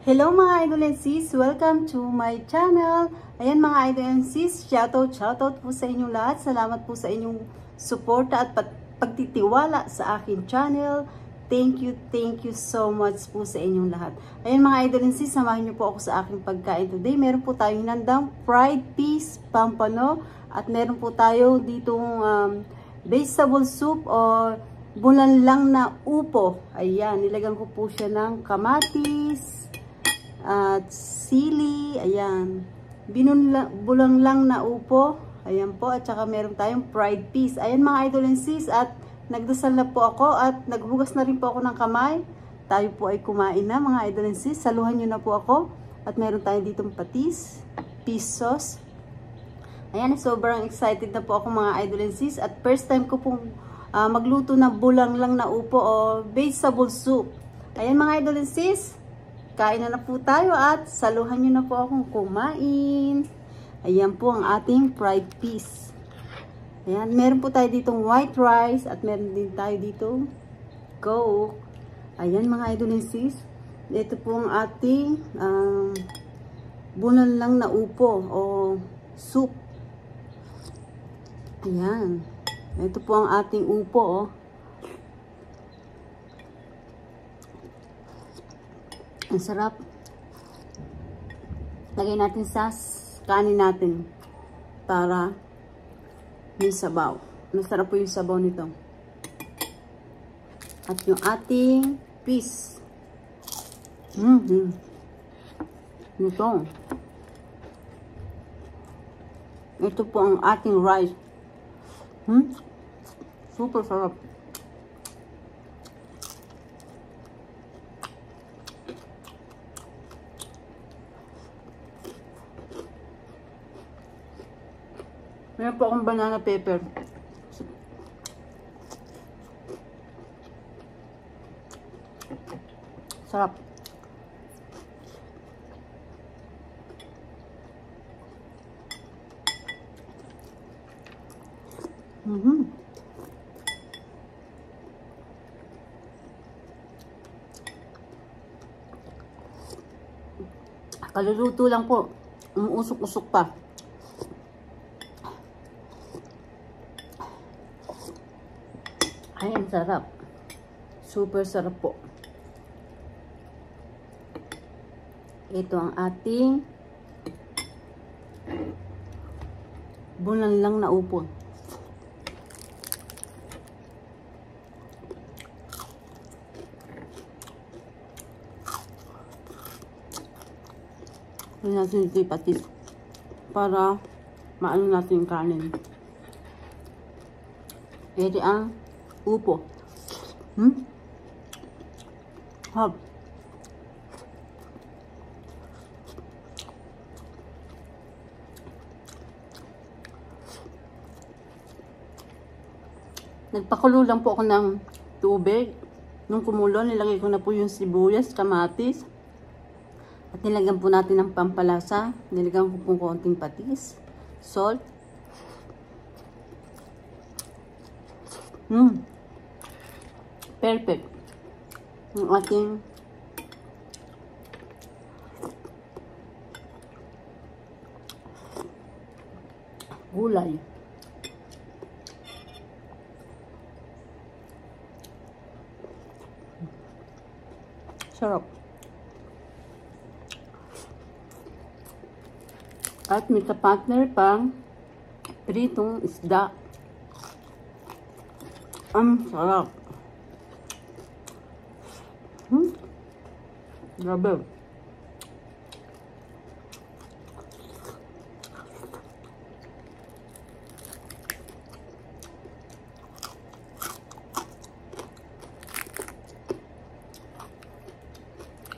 Hello mga idol and sis! Welcome to my channel! Ayan mga idol and sis, shoutout po sa inyong lahat. Salamat po sa inyong suporta at pagtitiwala sa akin channel. Thank you so much po sa inyong lahat. Ayan mga idol and sis, samahan niyo po ako sa aking pagkain today. Meron po tayong hinandang fried peas pampano at meron po tayo ditong vegetable soup o bulan lang na upo. Ayan, nilagyan ko po siya ng kamatis at sili, ayan. Bulang lang na upo, ayan po. At saka meron tayong fried peas. Ayan mga idol and sis, at nagdasal na po ako at naghugas na rin po ako ng kamay. Tayo po ay kumain na mga idol and sis. Saluhan nyo na po ako. At meron tayo ditong patis, peas sauce. Ayan, sobrang excited na po ako mga idol and sis. At first time ko pong magluto na bulang lang na upo o vegetable soup. Ayan mga idol and sis, kain na po tayo at saluhan nyo na po akong kumain. Ayan po ang ating fried peas. Ayan, meron po tayo ditong white rice at meron din tayo ditong coke. Ayan mga idol and sis, ito po ang ating bulan lang na upo o soup. Ayan, ito po ang ating upo oh. Ang sarap. Lagay natin sa kanin natin para may sabaw. Masarap po yung sabaw nito. At yung ating peas. Ito. Ito po ang ating rice. Super sarap. Meron po akong banana pepper. Sarap. Kaluluto lang po. Umuusok-usok pa. Ay, ang sarap. Super sarap po. Ito ang ating bulan lang na upo. Hindi natin ito ipatis para maano natin yung kanin. Ito ang upo. Hab. Nagpakulo lang po ako ng tubig. Nung kumulo, nilagay ko na po yung sibuyas, kamatis. At nilagyan po natin ng pampalasa. Nilagyan ko po konting patis, salt. Perfect. Ang ating gulay. Sarap. At may partner pang pritong isda. Ang sarap. Grabe.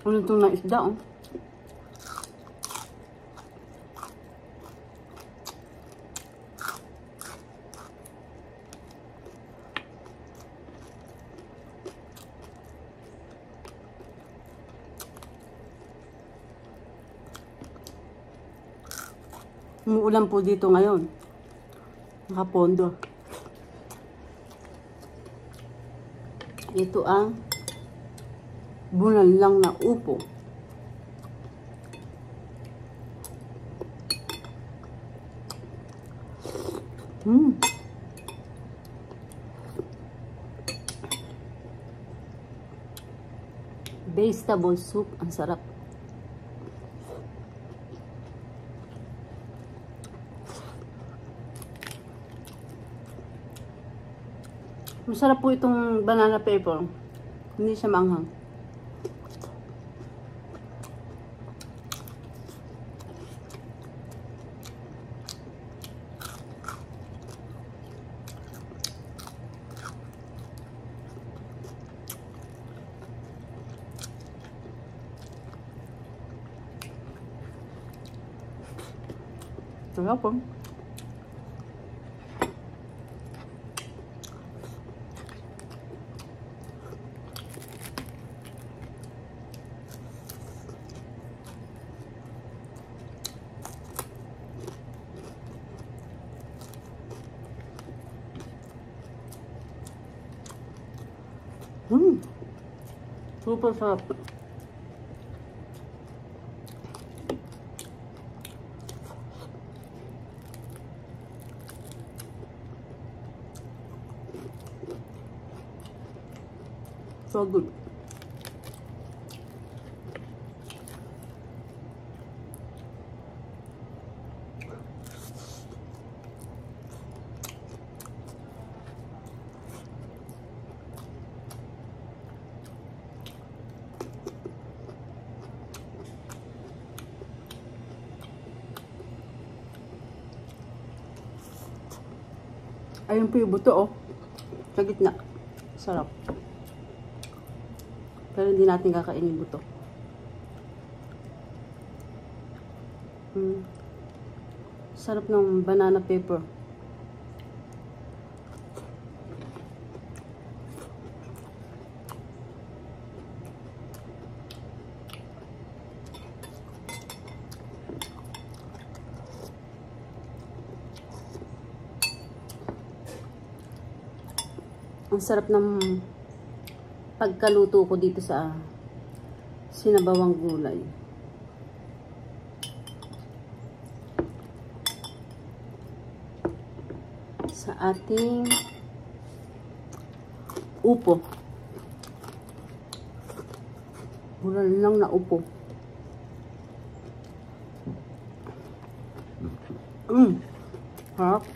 Ano itong na isda oh. Umuulan po dito ngayon. Nakapondo. Ito ang bulan lang na upo. Mm. Vegetable soup. Ang sarap. Masarap po itong banana paper. Hindi siya maanghang. Sarap po. Super sarap. So good. Ayun po yung buto, oh. Sa gitna. Sarap. Pero hindi natin kakainin yung buto. Sarap ng banana paper. Ang sarap ng pagkaluto ko dito sa sinabawang gulay. Sa ating upo. Mura lang na upo. Harap.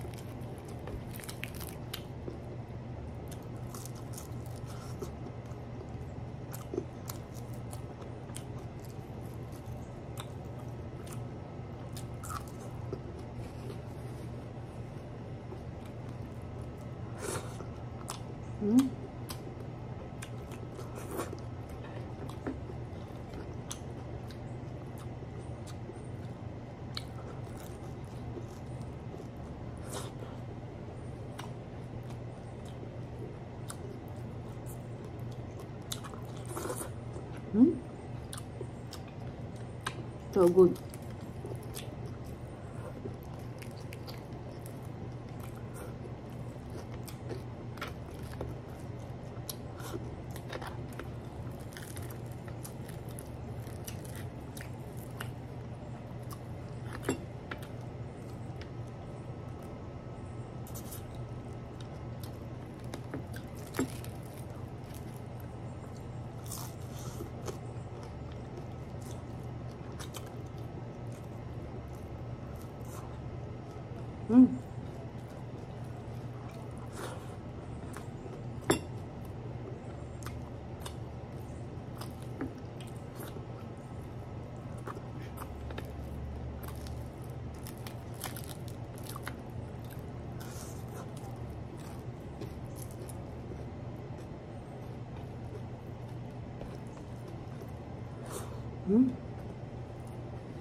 So good.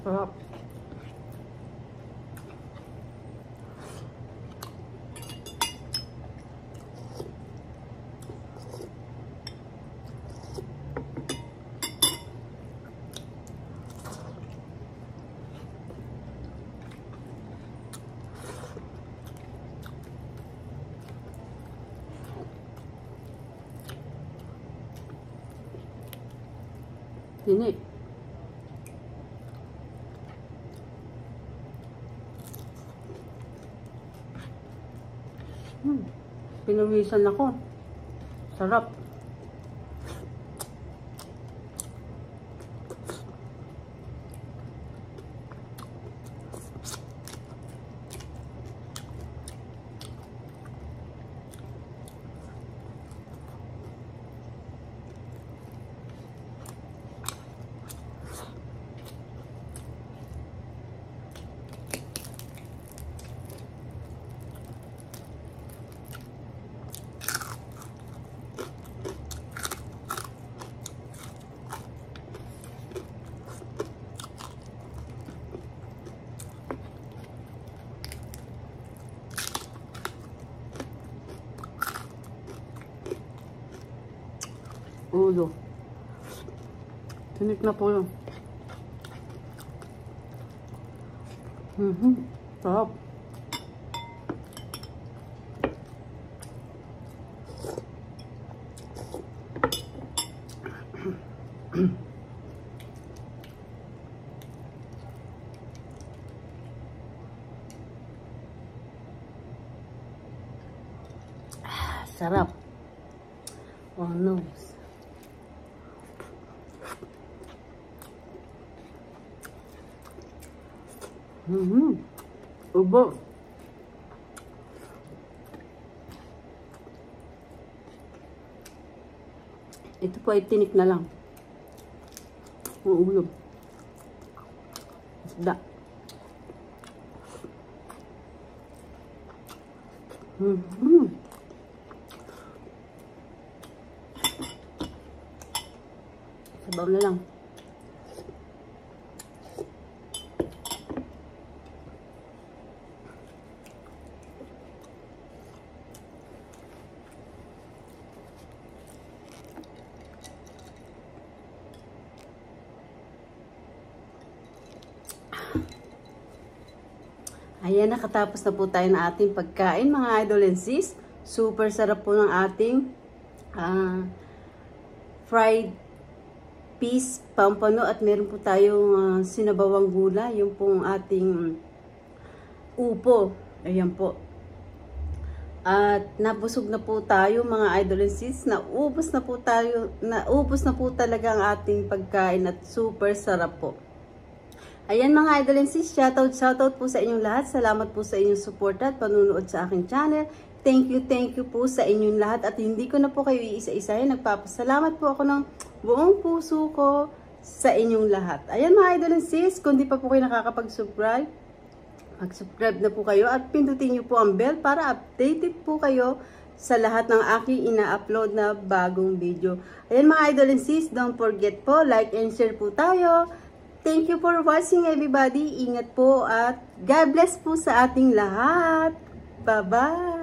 Sarap. Ini. Pinawisan ako. Sarap. Ulo. Tinik na po yun. Sarap. Sarap. Oh no. Ubo. Ito po ay tinik na lang. Ulo. Isda. Sabaw na lang. Ayan, nakatapos na po tayo ng ating pagkain, mga idol and sis. Super sarap po ng ating fried peas pampano at meron po tayong sinabawang gula, yung pong ating upo. Ayan po. At nabusog na po tayo, mga idol and sis. Naubos na po talaga ang ating pagkain at super sarap po. Ayan mga idol and sis, shoutout po sa inyong lahat. Salamat po sa inyong support at panunood sa aking channel. Thank you po sa inyong lahat. At hindi ko na po kayo iisa-isahin. Nagpapasalamat po ako ng buong puso ko sa inyong lahat. Ayan mga idol and sis, kung di pa po kayo nakakapag-subscribe, mag-subscribe na po kayo at pindutin nyo po ang bell para updated po kayo sa lahat ng aking ina-upload na bagong video. Ayan mga idol and sis, don't forget po, like and share po tayo. Thank you for watching everybody. Ingat po at God bless po sa ating lahat. Bye-bye.